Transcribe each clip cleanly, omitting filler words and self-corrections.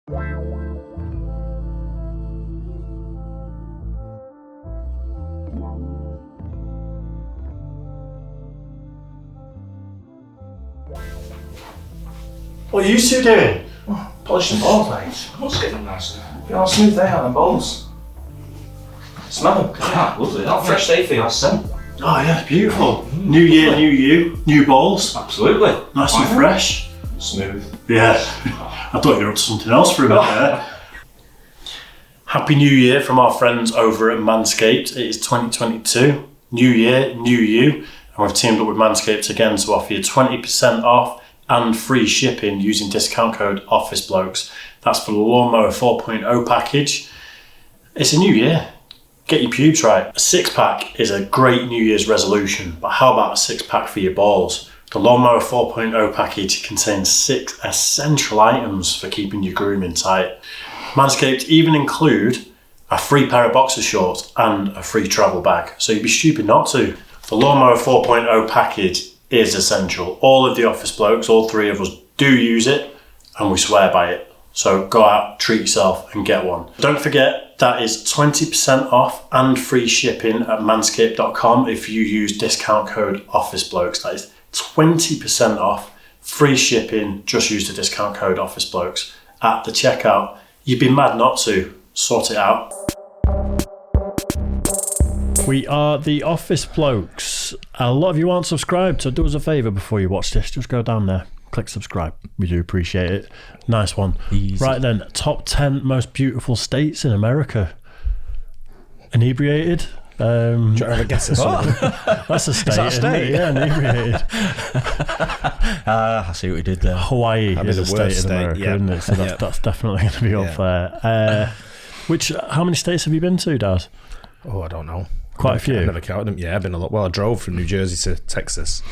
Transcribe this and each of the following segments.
What are you two doing? Polishing balls, mate. What's getting nicer? Feel how smooth they are, the balls. Smell them. Yeah, lovely. How fresh they feel. Oh yeah, beautiful. New year, new you, new balls. Absolutely. Nice and fresh. Smooth. Yeah. I thought you were up to something else for a minute there. Happy New Year from our friends over at Manscaped. It is 2022. New year, new you. And we've teamed up with Manscaped again to offer you 20% off and free shipping using discount code OfficeBlokes. That's for the Lawnmower 4.0 package. It's a new year. Get your pubes right. A six-pack is a great New Year's resolution, but how about a six-pack for your balls? The Lawnmower 4.0 package contains 6 essential items for keeping your grooming tight. Manscaped even include a free pair of boxer shorts and a free travel bag, so you'd be stupid not to. The Lawnmower 4.0 package is essential. All of the office blokes, all 3 of us, do use it, and we swear by it. So go out, treat yourself, and get one. Don't forget, that is 20% off and free shipping at manscaped.com if you use discount code OfficeBlokes. That is 20% off, free shipping, just use the discount code OfficeBlokes at the checkout. You'd be mad not to. Sort it out. We are the Office Blokes. A lot of you aren't subscribed, so do us a favour before you watch this. Just go down there, click subscribe. We do appreciate it. Nice one. Easy. Right then, top 10 most beautiful states in America. Inebriated. Do you have a guess at something? That's a state. Is that a state? Yeah, inebriated. I see what we did there. Hawaii is a state in America, yeah. isn't it? So that's definitely going to be up there. How many states have you been to, Daz? Oh, I don't know. Quite a few. I've never counted them. Yeah, I've been a lot. Well, I drove from New Jersey to Texas.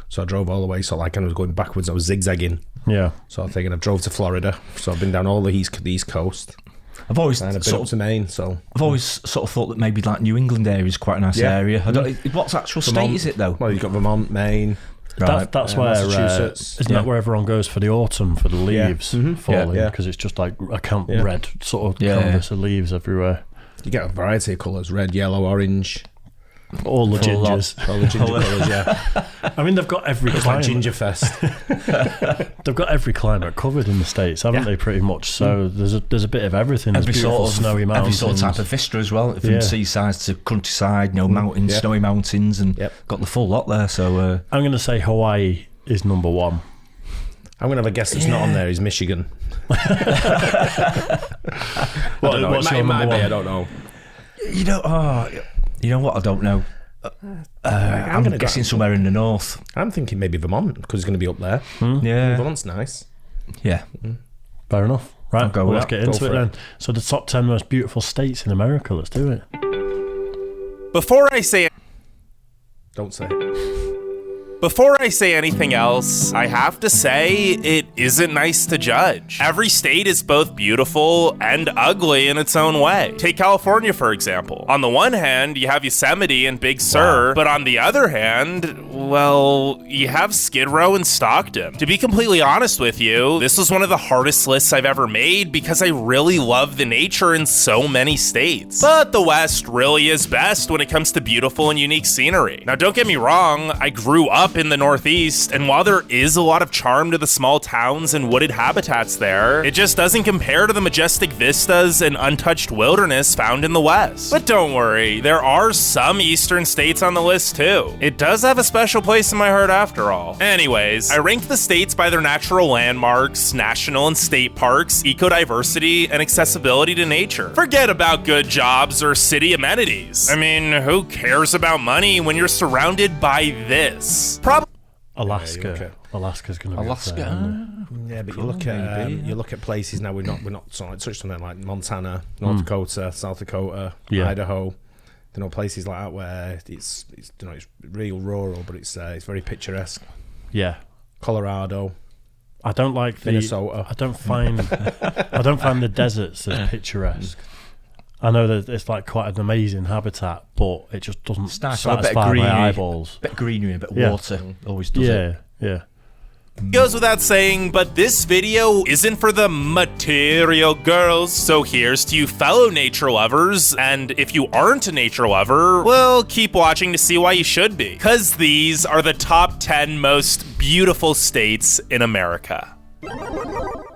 So I drove all the way. So like I was going backwards. I was zigzagging. Yeah. So I'm thinking I drove to Florida. So I've been down all the east coast. I've always and I've been up to Maine. So I've always sort of thought that maybe like New England area is quite a nice area. I don't. What's actual Vermont, state is it though? Well, you've got Vermont, Maine. Right. That's where Massachusetts. isn't that where everyone goes for the autumn for the leaves falling? Yeah. Because it's just like red sort of canvas of leaves everywhere. You get a variety of colours: red, yellow, orange. All the gingers. All the ginger colours, yeah. I mean, they've got every It's climate. like Ginger Fest. They've got every climate covered in the States, haven't they, pretty much? So there's a bit of everything. There's beautiful snowy mountains. Every sort of type of vista as well, from seaside to countryside, mountains, snowy mountains, and got the full lot there. So I'm going to say Hawaii is number 1. I'm going to have a guess that's not on there is Michigan. What's your number 1? I don't know. You know what? I don't know. I'm guessing somewhere in the north. I'm thinking maybe Vermont because it's going to be up there. Yeah, Vermont's nice. Yeah, fair enough. Right, let's get into it then. So the top 10 most beautiful states in America. Let's do it. Before I say Don't say it. Before I say anything else, I have to say it isn't nice to judge. Every state is both beautiful and ugly in its own way. Take California, for example. On the one hand, you have Yosemite and Big Sur, but on the other hand, well, you have Skid Row and Stockton. To be completely honest with you, this was one of the hardest lists I've ever made because I really love the nature in so many states. But the West really is best when it comes to beautiful and unique scenery. Now, don't get me wrong, I grew up in the Northeast, and while there is a lot of charm to the small towns and wooded habitats there, it just doesn't compare to the majestic vistas and untouched wilderness found in the West. But don't worry, there are some eastern states on the list too. It does have a special place in my heart after all. Anyways, I ranked the states by their natural landmarks, national and state parks, ecodiversity, and accessibility to nature. Forget about good jobs or city amenities. I mean, who cares about money when you're surrounded by this? Alaska. Yeah, okay. Alaska's going to be Alaska. up there, Yeah, but you look at places now. We're not sort of touched on it like Montana, North Dakota, South Dakota, Idaho. Places like that where it's real rural, but it's very picturesque. Yeah. Colorado. I don't like Minnesota. I don't find the deserts as picturesque. I know that it's like quite an amazing habitat, but it just doesn't satisfy my eyeballs. A bit of greenery, a bit of water. Always does it. Yeah. Goes without saying, but this video isn't for the material girls, so here's to you fellow nature lovers, and if you aren't a nature lover, well, keep watching to see why you should be, cause these are the top 10 most beautiful states in America.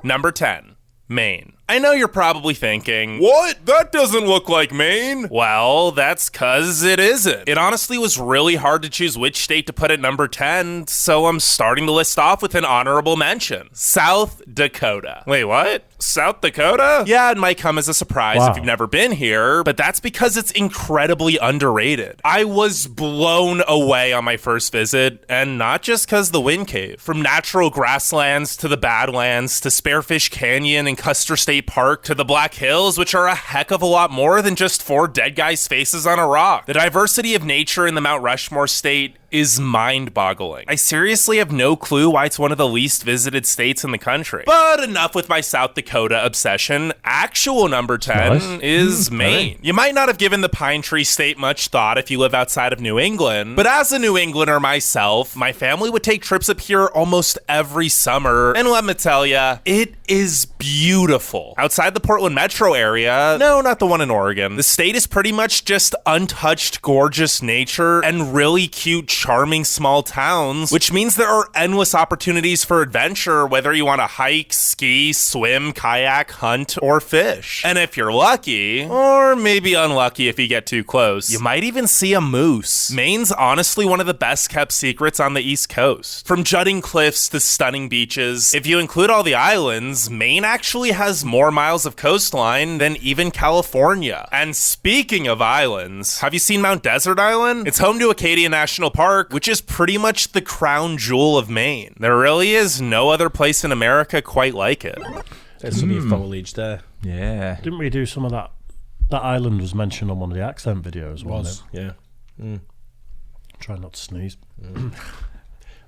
Number 10, Maine. I know you're probably thinking, what? That doesn't look like Maine. Well, that's cause it isn't. It honestly was really hard to choose which state to put at number 10, so I'm starting the list off with an honorable mention. South Dakota. Wait, what? South Dakota? Yeah, it might come as a surprise if you've never been here, but that's because it's incredibly underrated. I was blown away on my first visit, and not just cause the wind cave. From natural grasslands to the Badlands to Sparefish Canyon and Custer State Park to the Black Hills, which are a heck of a lot more than just 4 dead guys' faces on a rock. The diversity of nature in the Mount Rushmore state is mind-boggling. I seriously have no clue why it's one of the least visited states in the country. But enough with my South Dakota obsession. Actual number 10 is Maine. You might not have given the Pine Tree State much thought if you live outside of New England, but as a New Englander myself, my family would take trips up here almost every summer, and let me tell ya, it is beautiful. Outside the Portland metro area, no, not the one in Oregon, the state is pretty much just untouched, gorgeous nature and really cute, charming small towns, which means there are endless opportunities for adventure, whether you want to hike, ski, swim, kayak, hunt, or fish. And if you're lucky, or maybe unlucky if you get too close, you might even see a moose. Maine's honestly one of the best kept secrets on the East Coast. From jutting cliffs to stunning beaches, if you include all the islands, Maine actually has more miles of coastline than even California. And speaking of islands, have you seen Mount Desert Island? It's home to Acadia National Park, which is pretty much the crown jewel of Maine. There really is no other place in America quite like it. There's some foliage there. Yeah. Didn't we do some of that? That island was mentioned on one of the accent videos, wasn't it? Yeah. Try not to sneeze.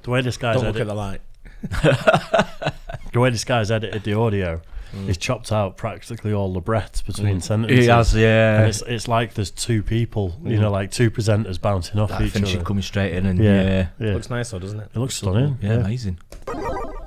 The way this guy's Don't look at the light. The way this guy's edited the audio, he's chopped out practically all the breaths between sentences. He has, yeah. And it's like there's 2 people, you know, like 2 presenters bouncing off each finishing other. coming straight in, and Yeah. Looks nice though, doesn't it? It looks stunning. yeah, amazing.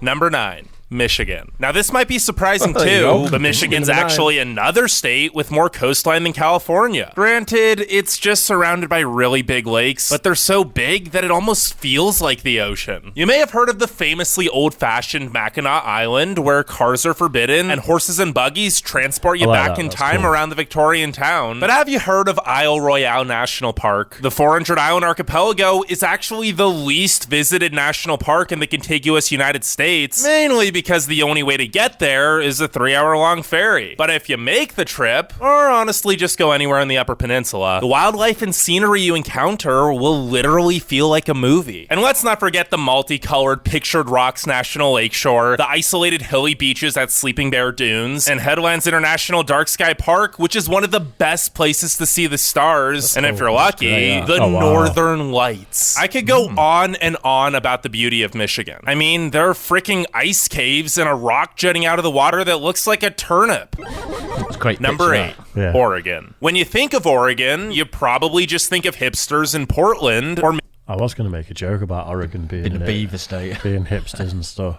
Number 9. Michigan. Now this might be surprising There you too, go. but Michigan's Number 9. actually another state with more coastline than California. Granted, it's just surrounded by really big lakes, but they're so big that it almost feels like the ocean. You may have heard of the famously old-fashioned Mackinac Island, where cars are forbidden and horses and buggies transport you back in time around the Victorian town. But have you heard of Isle Royale National Park? The 400-island archipelago is actually the least visited national park in the contiguous United States, mainly because the only way to get there is a 3-hour-long ferry. But if you make the trip, or honestly just go anywhere in the Upper Peninsula, the wildlife and scenery you encounter will literally feel like a movie. And let's not forget the multicolored Pictured Rocks National Lakeshore, the isolated hilly beaches at Sleeping Bear Dunes, and Headlands International Dark Sky Park, which is one of the best places to see the stars, and if you're lucky, the Northern Lights. I could go on and on about the beauty of Michigan. I mean, there are freaking ice caves and a rock jutting out of the water that looks like a turnip. It's great. Number 8, Oregon. When you think of Oregon, you probably just think of hipsters in Portland, or I was going to make a joke about Oregon being a beaver state, being hipsters and stuff.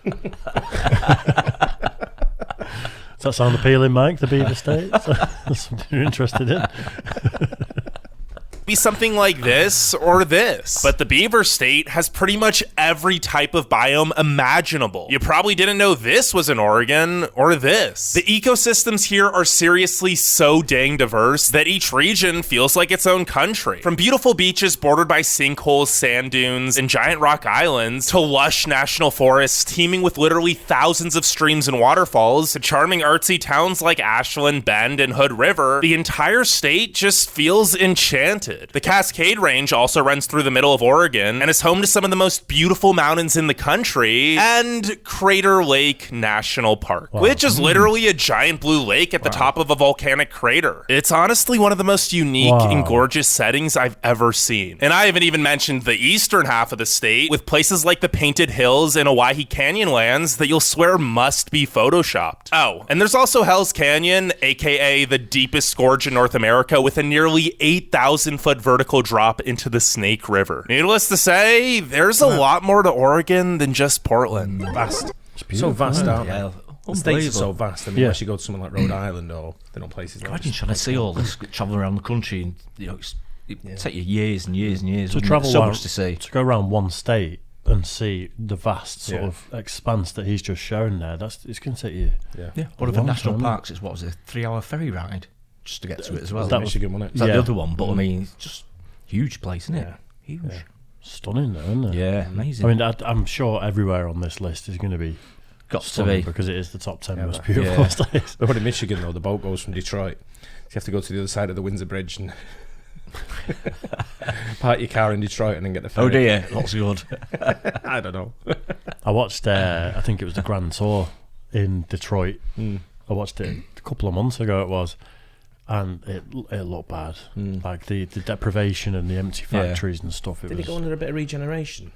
Does that sound appealing, Mike? The beaver state? That's something you're interested in. be something like this or this. But the Beaver State has pretty much every type of biome imaginable. You probably didn't know this was in Oregon or this. The ecosystems here are seriously so dang diverse that each region feels like its own country. From beautiful beaches bordered by sinkholes, sand dunes, and giant rock islands, to lush national forests teeming with literally thousands of streams and waterfalls, to charming artsy towns like Ashland, Bend, and Hood River, the entire state just feels enchanted. The Cascade Range also runs through the middle of Oregon and is home to some of the most beautiful mountains in the country, and Crater Lake National Park, which is literally a giant blue lake at the top of a volcanic crater. It's honestly one of the most unique and gorgeous settings I've ever seen. And I haven't even mentioned the eastern half of the state, with places like the Painted Hills and Owyhee Canyonlands that you'll swear must be photoshopped. Oh, and there's also Hell's Canyon, aka the deepest gorge in North America, with a nearly 8,000 foot 10,000-foot vertical drop into the Snake River. Needless to say, there's a lot more to Oregon than just Portland. Vast. So vast, aren't they? Yeah, The states are so vast. I mean, unless you go to somewhere like Rhode Island or places like Imagine trying to see all this, travel around the country, and it take you years and years and years to travel so much to see. To go around one state and see the vast sort of expanse that he's just shown there, it's going to take you. One of the national parks is, what was it, a 3-hour ferry ride just to get to it as well. That was Michigan, wasn't it? Is that the other one? But I mean, it's just huge place, isn't it? Huge. Yeah. Stunning though, isn't it? Yeah, amazing. I mean, I'm sure everywhere on this list is going to be got stunning to be, because it is the top 10 most beautiful states. The one in Michigan though, the boat goes from Detroit. So you have to go to the other side of the Windsor Bridge and park your car in Detroit and then get the ferry. Oh dear, that's good. I don't know. I watched, I think it was the Grand Tour in Detroit. I watched it a couple of months ago, it was, and it looked bad. Like the deprivation and the empty factories and stuff. Did it go under a bit of regeneration?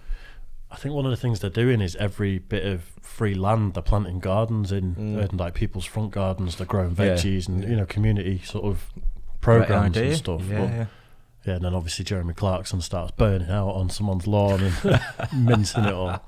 I think one of the things they're doing is every bit of free land they're planting gardens in, like people's front gardens. They're growing veggies and community sort of programs and stuff. Yeah, and then obviously Jeremy Clarkson starts burning out on someone's lawn and mincing it all.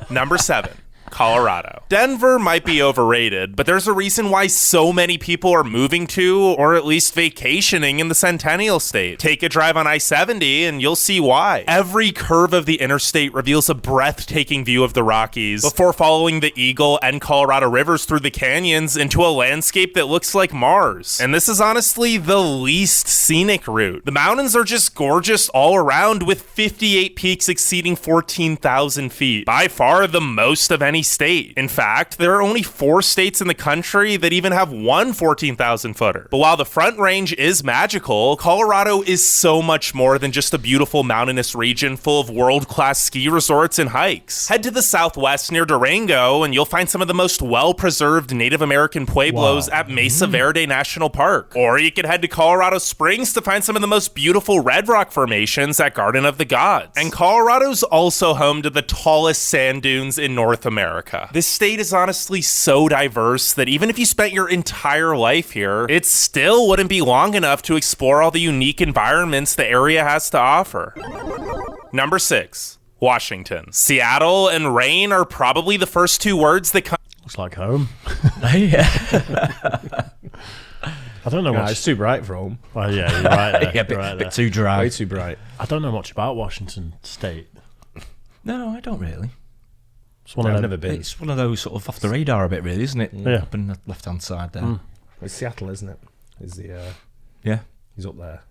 Number 7. Colorado. Denver might be overrated, but there's a reason why so many people are moving to, or at least vacationing in the Centennial State. Take a drive on I-70 and you'll see why. Every curve of the interstate reveals a breathtaking view of the Rockies before following the Eagle and Colorado rivers through the canyons into a landscape that looks like Mars. And this is honestly the least scenic route. The mountains are just gorgeous all around, with 58 peaks exceeding 14,000 feet. By far the most of any state. In fact, there are only 4 states in the country that even have one 14,000 footer. But while the Front Range is magical, Colorado is so much more than just a beautiful mountainous region full of world-class ski resorts and hikes. Head to the southwest near Durango and you'll find some of the most well-preserved Native American pueblos at Mesa Verde National Park. Or you could head to Colorado Springs to find some of the most beautiful red rock formations at Garden of the Gods. And Colorado's also home to the tallest sand dunes in North America. This state is honestly so diverse that even if you spent your entire life here, it still wouldn't be long enough to explore all the unique environments the area has to offer. Number 6. Washington. Seattle and rain are probably the first 2 words that come. Looks like home. I don't know much. It's too bright for home. Well, yeah, you're right there. a bit too dry. Way too bright. I don't know much about Washington State. No, I don't really. It's one of them. Never been. It's one of those sort of off the radar a bit, really, isn't it? Yeah. Up in the left-hand side there. It's Seattle, isn't it? Is the he's up there,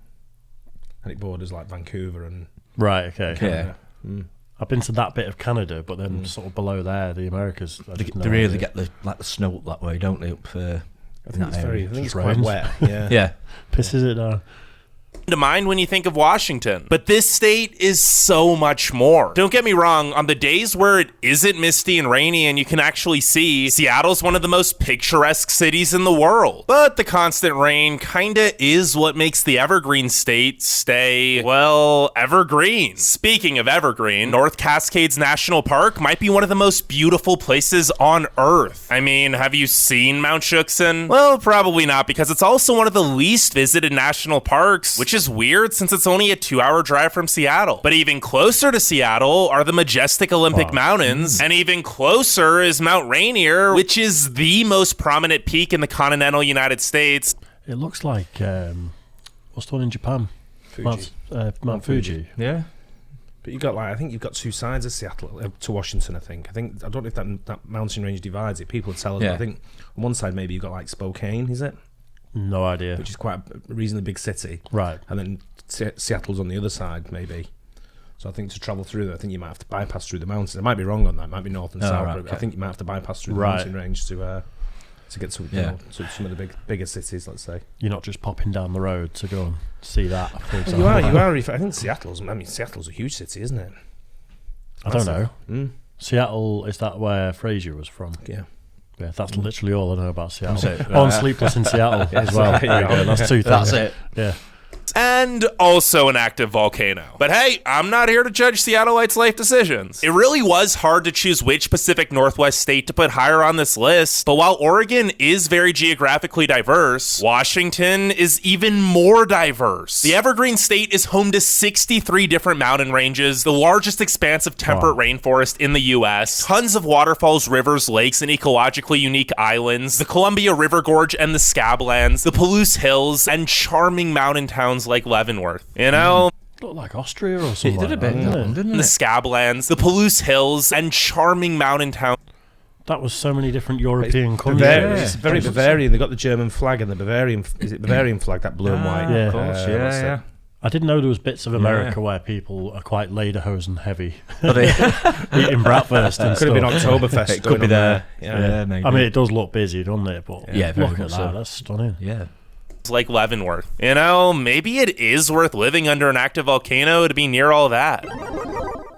and it borders like Vancouver and Right. Okay. Yeah. I've been to that bit of Canada, but then sort of below there, the Americas. They really get the snow up that way, don't they? Up I think it's area. quite wet. Yeah. Pisses it down. To mind when you think of Washington, but this state is so much more. Don't get me wrong, on the days where it isn't misty and rainy and you can actually see, Seattle's one of the most picturesque cities in the world. But the constant rain kinda is what makes the Evergreen State stay, well, evergreen. Speaking of evergreen, North Cascades National Park might be one of the most beautiful places on Earth. I mean, have you seen Mount Shuksan? Well, probably not, because it's also one of the least visited national parks, which is weird since it's only a 2-hour drive from Seattle. But even closer to Seattle are the majestic Olympic Mountains, and even closer is Mount Rainier, which is the most prominent peak in the continental United States. It looks like what's the one in Japan? Fuji. Mount Fuji. Yeah. But you got I think you've got 2 sides of Seattle to Washington. I don't know if that mountain range divides it. People would tell us. Yeah. But I think on one side maybe you've got like Spokane, is it? No idea. Which is quite a reasonably big city. Right. And then Seattle's on the other side, maybe. So I think to travel through there, I think you might have to bypass through the mountains. I might be wrong on that. It might be north and south. right, But okay. I think you might have to bypass through the mountain range to get to, to some of the bigger cities, let's say. You're not just popping down the road to go and see that, for example. You are. I think Seattle's a huge city, isn't it? I don't know. Seattle, is that where Frasier was from? Yeah. Yeah, that's literally all I know about Seattle. That's it. On Sleepless in Seattle as well. There you go. That's 2 things. That's it. Yeah. and also an active volcano. But hey, I'm not here to judge Seattleites' life decisions. It really was hard to choose which Pacific Northwest state to put higher on this list, but while Oregon is very geographically diverse, Washington is even more diverse. The Evergreen State is home to 63 different mountain ranges, the largest expanse of temperate rainforest in the US, tons of waterfalls, rivers, lakes, and ecologically unique islands, the Columbia River Gorge and the Scablands, the Palouse Hills, and charming mountain towns like Leavenworth. You know? Looked like Austria or something. It did a bit, didn't it? The Scablands, the Palouse Hills, and charming mountain towns. That was so many different European countries. It's very Bavarian. They got the German flag and the Bavarian. Is it Bavarian flag, that blue and white? Yeah, of course. Yeah. I didn't know there was bits of America where people are quite lederhosen heavy, eating breakfast and Could have been Oktoberfest. It could be there. Yeah, maybe. I mean, it does look busy, doesn't it? But very look much at that. That's stunning. Yeah. Like Leavenworth. You know, maybe it is worth living under an active volcano to be near all that.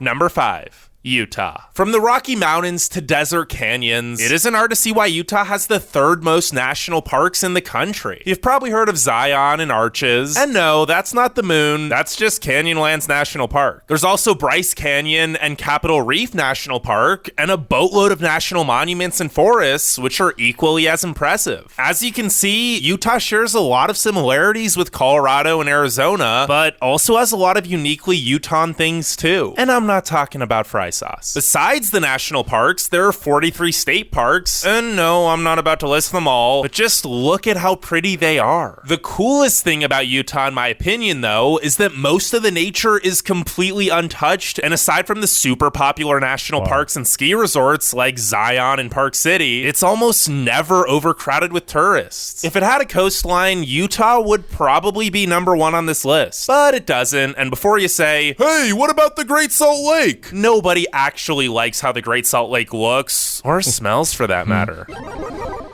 Number 5. Utah. From the Rocky Mountains to desert canyons, it isn't hard to see why Utah has the 3rd most national parks in the country. You've probably heard of Zion and Arches. And no, that's not the moon. That's just Canyonlands National Park. There's also Bryce Canyon and Capitol Reef National Park, and a boatload of national monuments and forests, which are equally as impressive. As you can see, Utah shares a lot of similarities with Colorado and Arizona, but also has a lot of uniquely Utah things too. And I'm not talking about fry sauce. Besides the national parks, there are 43 state parks, and no, I'm not about to list them all, but just look at how pretty they are. The coolest thing about Utah, in my opinion, though, is that most of the nature is completely untouched, and aside from the super popular national parks and ski resorts like Zion and Park City, it's almost never overcrowded with tourists. If it had a coastline, Utah would probably be number 1 on this list, but it doesn't, and before you say, hey, what about the Great Salt Lake? Nobody actually likes how the Great Salt Lake looks, or smells for that matter.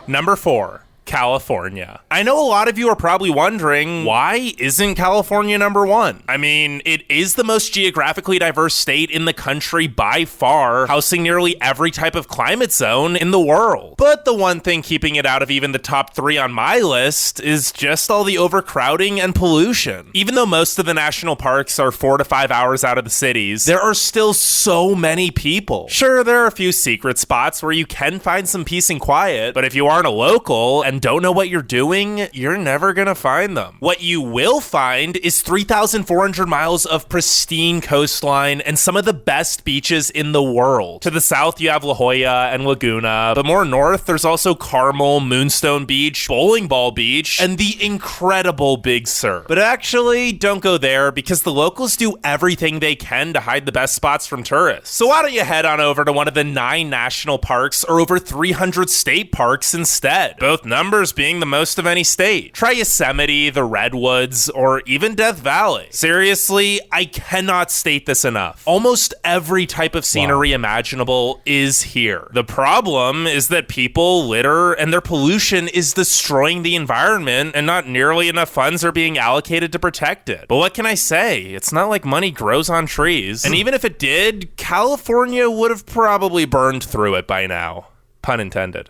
Number 4. California. I know a lot of you are probably wondering, why isn't California number 1? I mean, it is the most geographically diverse state in the country by far, housing nearly every type of climate zone in the world. But the one thing keeping it out of even the top 3 on my list is just all the overcrowding and pollution. Even though most of the national parks are 4 to 5 hours out of the cities, there are still so many people. Sure, there are a few secret spots where you can find some peace and quiet, but if you aren't a local and don't know what you're doing, you're never gonna find them. What you will find is 3,400 miles of pristine coastline and some of the best beaches in the world. To the south, you have La Jolla and Laguna, but more north, there's also Carmel, Moonstone Beach, Bowling Ball Beach, and the incredible Big Sur. But actually, don't go there because the locals do everything they can to hide the best spots from tourists. So why don't you head on over to one of the 9 national parks or over 300 state parks instead? Both numbers being the most of any state. Try Yosemite, the Redwoods, or even Death Valley. Seriously, I cannot state this enough. Almost every type of scenery imaginable is here. The problem is that people, litter, and their pollution is destroying the environment, and not nearly enough funds are being allocated to protect it. But what can I say? It's not like money grows on trees. And even if it did, California would have probably burned through it by now. Pun intended.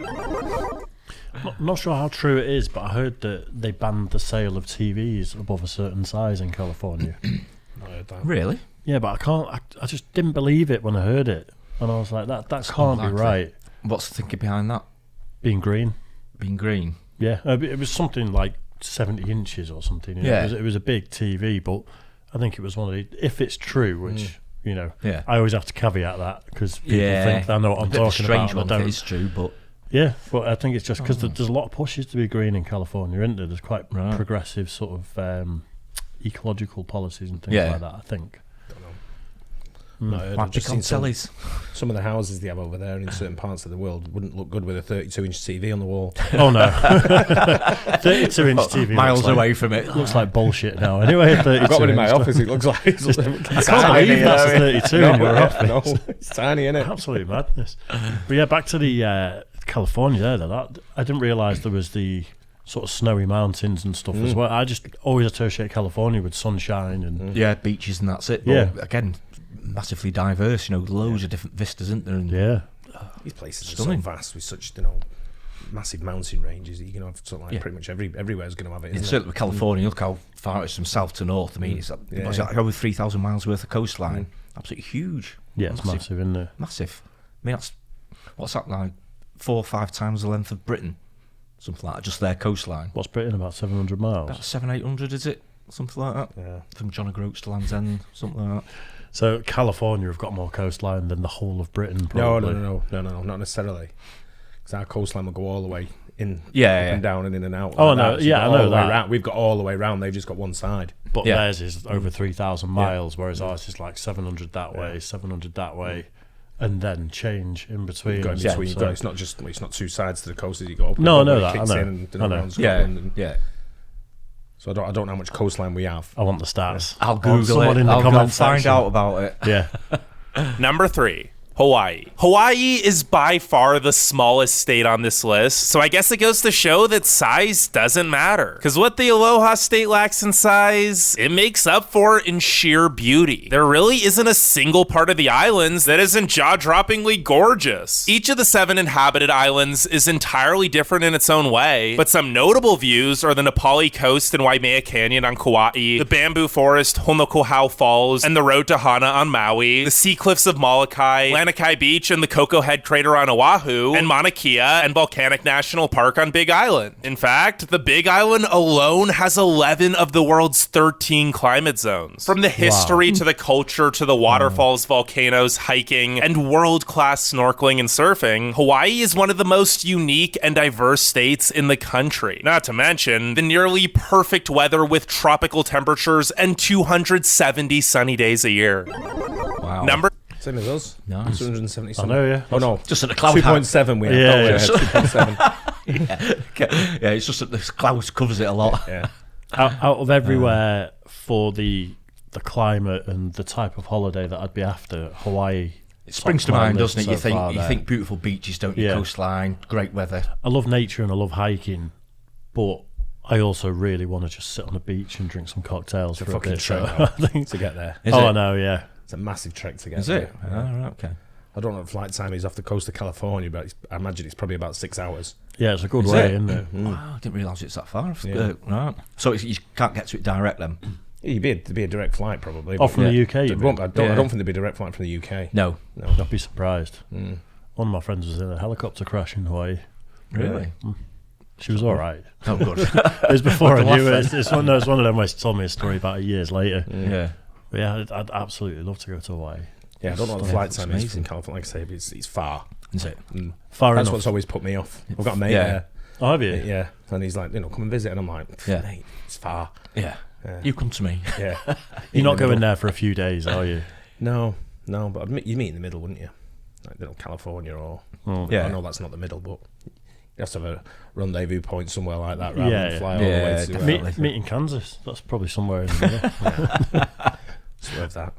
Not sure how true it is, but I heard that they banned the sale of TVs above a certain size in California. I heard that. Really? Yeah, but I just didn't believe it when I heard it. And I was like, that can't be right. What's the thinking behind that? Being green. Being green? Yeah, it was something like 70 inches or something. You know? Yeah. It was a big TV, but I think it was one of the, if it's true, which, you know, Yeah. I always have to caveat that because people think I know what I'm talking about. Strange one if it's true, but... Yeah, but I think it's just because there's a lot of pushes to be green in California, isn't there? There's quite progressive sort of ecological policies and things like that, I think. I've just seen tellies. some of the houses they have over there in certain parts of the world wouldn't look good with a 32-inch TV on the wall. Oh no, 32-inch TV miles away from it. Looks like bullshit now. Anyway, I've got one in my office. It looks like I can't believe that's a 32 in your office. No, it's tiny, isn't it? Absolute madness. But yeah, back to the California there. That I didn't realise there was the sort of snowy mountains and stuff as well. I just always associate California with sunshine and beaches and that's it. But again, massively diverse. You know, loads of different vistas, isn't there? And yeah. These places Stunning. are so vast with such, massive mountain ranges that you can have. Sort of like pretty much everywhere's going to have it. Isn't certainly with California, look how far it's from south to north. I mean, it's like over 3,000 miles worth of coastline. Absolutely huge. Yeah, it's massive, isn't it? Massive. I mean, what's that like? 4 or 5 times the length of Britain, something like that. Just their coastline. What's Britain, about 700 miles? About 700-800, is it? Something like that. Yeah. From John O'Groats to Land's End, something like that. So California have got more coastline than the whole of Britain, probably. No, not necessarily. Because our coastline will go all the way in, up and down and in and out. Oh, like no, that. So I know that. We've got all the way round. They've just got one side. But theirs is over 3,000 miles, whereas ours is like 700 that way, 700 that way, and then change in between. You've got in between. So, it's not two sides to the coast as you go up. No, I know it that. kicks I know. in and I know. around Scotland Yeah. So I don't know how much coastline we have. I want the stats. I'll Google someone it. in the I'll comments find section. out about it. Yeah. Number 3. Hawaii. Hawaii is by far the smallest state on this list, so I guess it goes to show that size doesn't matter. Because what the Aloha state lacks in size, it makes up for in sheer beauty. There really isn't a single part of the islands that isn't jaw-droppingly gorgeous. Each of the 7 inhabited islands is entirely different in its own way, but some notable views are the Nepali coast and Waimea Canyon on Kauai, the bamboo forest Honokohau Falls, and the road to Hana on Maui, the sea cliffs of Molokai, Lanikai Beach and the Coco Head crater on Oahu, and Mauna Kea and Volcanic National Park on Big Island. In fact, the Big Island alone has 11 of the world's 13 climate zones. From the history to the culture to the waterfalls, volcanoes, hiking, and world-class snorkeling and surfing, Hawaii is one of the most unique and diverse states in the country. Not to mention the nearly perfect weather with tropical temperatures and 270 sunny days a year. Wow. Same as us. Nice. 270 I know, yeah. Oh, no. Just at the cloud 2.7 we have. Yeah, Oh, yeah. 2.7. yeah, it's just that the cloud covers it a lot. Yeah. Out of everywhere for the climate and the type of holiday that I'd be after, Hawaii. It springs to mind, doesn't it? You So think beautiful beaches, don't you? Yeah. Coastline, great weather. I love nature and I love hiking, but I also really want to just sit on the beach and drink some cocktails for a fucking bit. So trek I think to get there. Is oh, it? I know, yeah. It's a massive trek to get Is there. it? Oh, right, okay. I don't know what flight time is off the coast of California, but I imagine it's probably about 6 hours. Yeah, it's a good Is way, it? isn't it? Wow, I didn't realise it's that far. Yeah. Right. So you can't get to it direct then? There'd be a direct flight probably. Oh, from the UK, I you don't mean? think there'd be a direct flight from the UK. No. I'd be surprised. One of my friends was in a helicopter crash in Hawaii. Really? She was all right. Oh, good. It was before I knew laugh it. It's one of them where she told me a story about years later. Yeah. But yeah, I'd absolutely love to go to Hawaii. Yeah, I don't know what the flight time is amazing. from California. Like I say, but it's far. Is it? Far That's enough. what's always put me off. I've got a mate Yeah. there. Oh, have you? Yeah, and he's like, come and visit, and I'm like, Yeah. mate, it's far. Yeah. Yeah. You come to me. Yeah, You're not going there for a few days, are you? No, but you meet in the middle, wouldn't you? Like, California or Yeah. I know that's not the middle, but you have to have a rendezvous point somewhere like that rather Yeah, than yeah. fly all the way Yeah, to definitely. Meet in Kansas. That's probably somewhere in the middle. swerve that.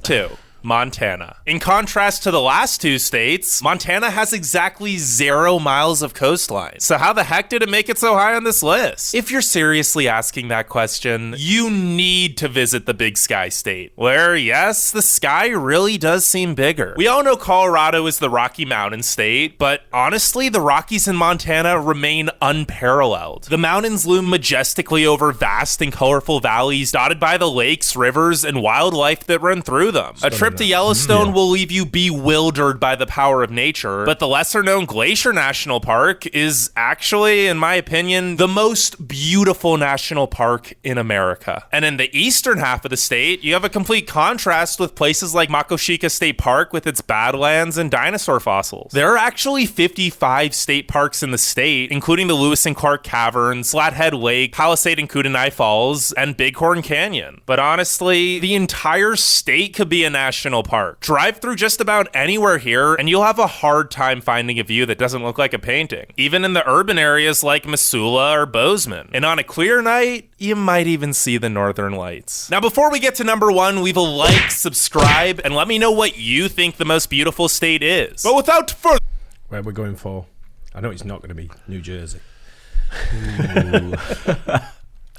2. Montana. In contrast to the last 2 states, Montana has exactly 0 miles of coastline. So how the heck did it make it so high on this list? If you're seriously asking that question, you need to visit the Big Sky State, where, yes, the sky really does seem bigger. We all know Colorado is the Rocky Mountain state, but honestly, the Rockies in Montana remain unparalleled. The mountains loom majestically over vast and colorful valleys dotted by the lakes, rivers, and wildlife that run through them. A trip to Yellowstone will leave you bewildered by the power of nature, but the lesser-known Glacier National Park is actually, in my opinion, the most beautiful national park in America. And in the eastern half of the state, you have a complete contrast with places like Makoshika State Park with its badlands and dinosaur fossils. There are actually 55 state parks in the state, including the Lewis and Clark Caverns, Flathead Lake, Palisade and Kootenai Falls, and Bighorn Canyon. But honestly, the entire state could be a national park. Drive through just about anywhere here, and you'll have a hard time finding a view that doesn't look like a painting, even in the urban areas like Missoula or Bozeman. And on a clear night, you might even see the northern lights. Now, before we get to number 1, leave a like, subscribe, and let me know what you think the most beautiful state is. But without further... Where we're going for? I know it's not going to be New Jersey.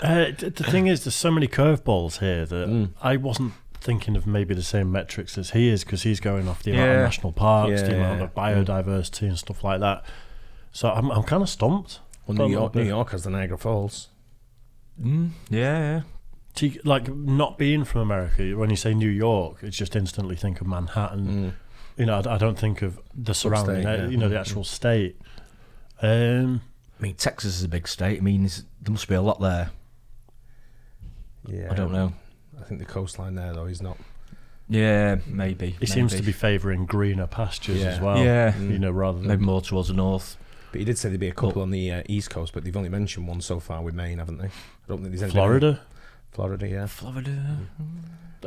The thing is, there's so many curveballs here that I wasn't thinking of maybe the same metrics as he is, because he's going off the amount of national parks, the amount of biodiversity and stuff like that. So I'm kind of stumped. Well, New York has the Niagara Falls. Yeah. Like, not being from America, when you say New York, it's just instantly think of Manhattan. You know, I don't think of the surrounding, the actual state. I mean, Texas is a big state. I mean, there must be a lot there. Yeah, I don't know. I think the coastline there, though, is not. Yeah, maybe. He seems to be favouring greener pastures as well. Yeah. You know, rather than... Maybe more towards the north. But he did say there'd be a couple on the East Coast, but they've only mentioned one so far with Maine, haven't they? I don't think there's any. Florida? Florida, yeah. Florida.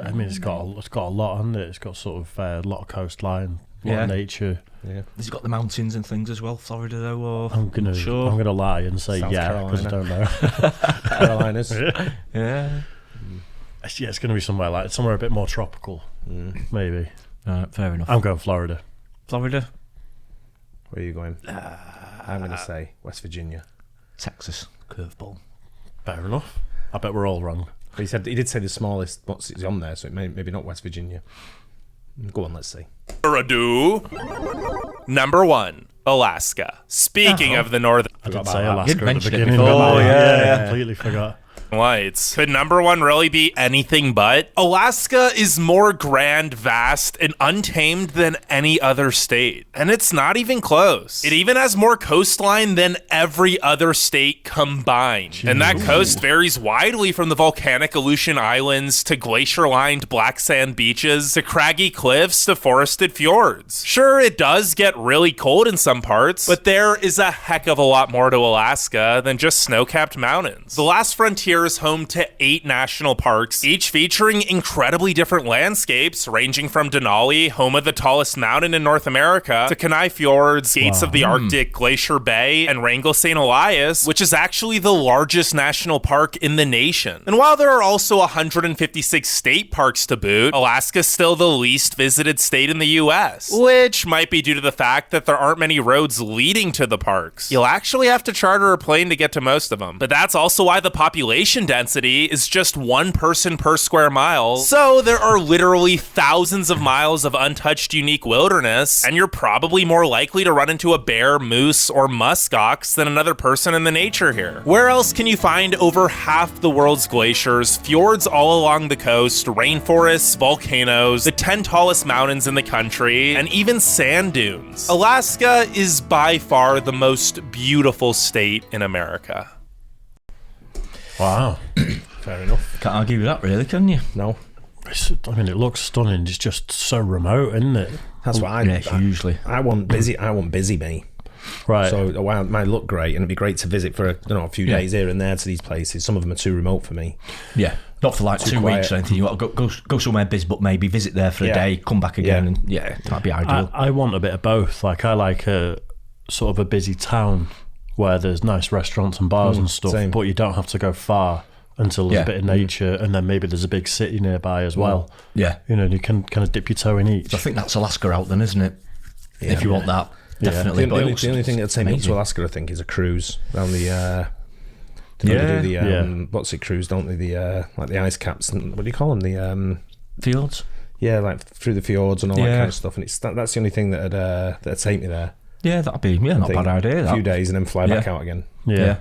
I mean, it's got a lot on it. It's got sort of a lot of coastline, a lot of nature. Yeah. Has it got the mountains and things as well, Florida, though? Or I'm gonna lie and say South because I don't know. Carolinas. Yeah. Yeah, it's going to be somewhere a bit more tropical, maybe. Fair enough. I'm going Florida. Florida? Where are you going? I'm going to say West Virginia. Texas. Curveball. Fair enough. I bet we're all wrong. But he did say the smallest what's on there, so it maybe not West Virginia. Go on, let's see. Number 1, Alaska. Speaking of the northern I did say Alaska at the beginning. Completely forgot. Lights. Could number 1 really be anything but? Alaska is more grand, vast, and untamed than any other state. And it's not even close. It even has more coastline than every other state combined. Jeez. And that coast varies widely from the volcanic Aleutian Islands to glacier-lined black sand beaches to craggy cliffs to forested fjords. Sure, it does get really cold in some parts, but there is a heck of a lot more to Alaska than just snow-capped mountains. The last frontier is home to 8 national parks, each featuring incredibly different landscapes, ranging from Denali, home of the tallest mountain in North America, to Kenai Fjords, gates of the Arctic, Glacier Bay, and Wrangell St. Elias, which is actually the largest national park in the nation. And while there are also 156 state parks to boot, Alaska's still the least visited state in the US, which might be due to the fact that there aren't many roads leading to the parks. You'll actually have to charter a plane to get to most of them. But that's also why the population density is just 1 person per square mile. So there are literally thousands of miles of untouched unique wilderness, and you're probably more likely to run into a bear, moose, or muskox than another person in the nature here. Where else can you find over half the world's glaciers, fjords all along the coast, rainforests, volcanoes, the 10 tallest mountains in the country, and even sand dunes? Alaska is by far the most beautiful state in America. Wow. Fair enough. Can't argue with that, really, can you? No. It looks stunning. It's just so remote, isn't it? That's what hugely. I want busy me. Right. So it might look great, and it'd be great to visit for a few days here and there to these places. Some of them are too remote for me. Yeah. Not for like 2 weeks or anything. You want to go somewhere busy, but maybe visit there for a day, come back again, and that'd be ideal. I want a bit of both. Like, I like a sort of a busy town where there's nice restaurants and bars and stuff, but you don't have to go far until there's a bit of nature, and then maybe there's a big city nearby as well. Yeah. You know, you can kind of dip your toe in each. So I think that's Alaska out then, isn't it? Yeah. If you want that, definitely. The only thing that'd take me to Alaska, I think, is a cruise around the... They do the what's it, cruise, don't they? The like the ice caps, and what do you call them? The fjords. Yeah, like through the fjords and all that kind of stuff. And that's the only thing that'd take me there. Yeah, that'd be not a bad idea. A few days and then fly back out again. Yeah,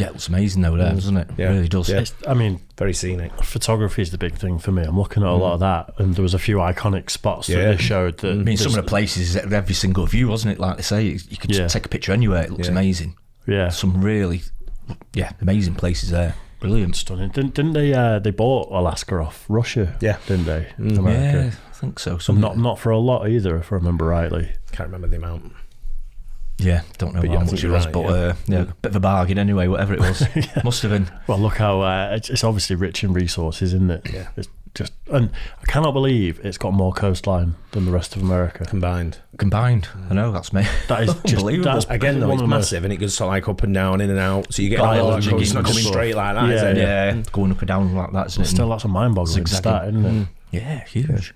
it looks amazing though there, doesn't it? Yeah. It really does. Yeah. I mean, very scenic. Photography is the big thing for me. I'm looking at a lot of that, and there was a few iconic spots that they showed. That I mean, some of the places, every single view, wasn't it? Like they say, you could just take a picture anywhere. It looks amazing. Yeah, some really, amazing places there. Brilliant, stunning. Didn't they? They bought Alaska off Russia. Yeah, didn't they? America. Yeah, I think so. Not for a lot either, if I remember rightly. Can't remember the amount. Yeah, don't know how much it was, but a bit of a bargain anyway, whatever it was. Must have been. Well, look how it's obviously rich in resources, isn't it? Yeah. It's just, and I cannot believe it's got more coastline than the rest of America. Combined. I know, that's me. That is just unbelievable. Again, though, it's massive, and it goes like up and down, in and out, so you get islands. It's not coming straight like that, is it? Yeah, going up and down like that, isn't it? Still, that's a mind-boggling stat, isn't it? Yeah, huge.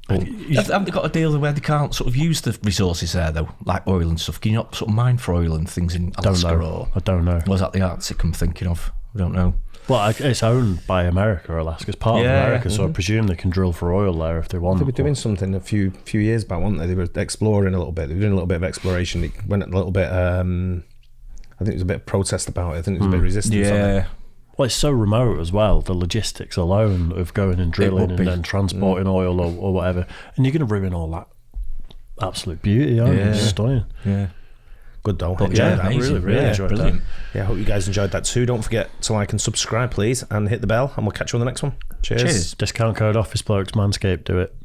Haven't they got a deal where they can't sort of use the resources there though, like oil and stuff? Can you not sort of mine for oil and things in Alaska? I don't know. Was that the Arctic I'm thinking of? I don't know. But it's owned by America. Alaska's part of America, so I presume they can drill for oil there if they want. They were doing something a few years back, weren't they? They were exploring a little bit. They were doing a little bit of exploration. It went a little bit. I think there was a bit of protest about it. I think there was a bit of resistance. On it. Well, it's so remote as well. The logistics alone of going and drilling and then transporting oil or whatever, and you're going to ruin all that absolute beauty, aren't you? It's stunning. Yeah. Good though. But Enjoyed that. Really enjoyed that. Yeah, I hope you guys enjoyed that too. Don't forget to like and subscribe, please, and hit the bell, and we'll catch you on the next one. Cheers. Cheers. Discount code Office Blokes Manscaped. Do it.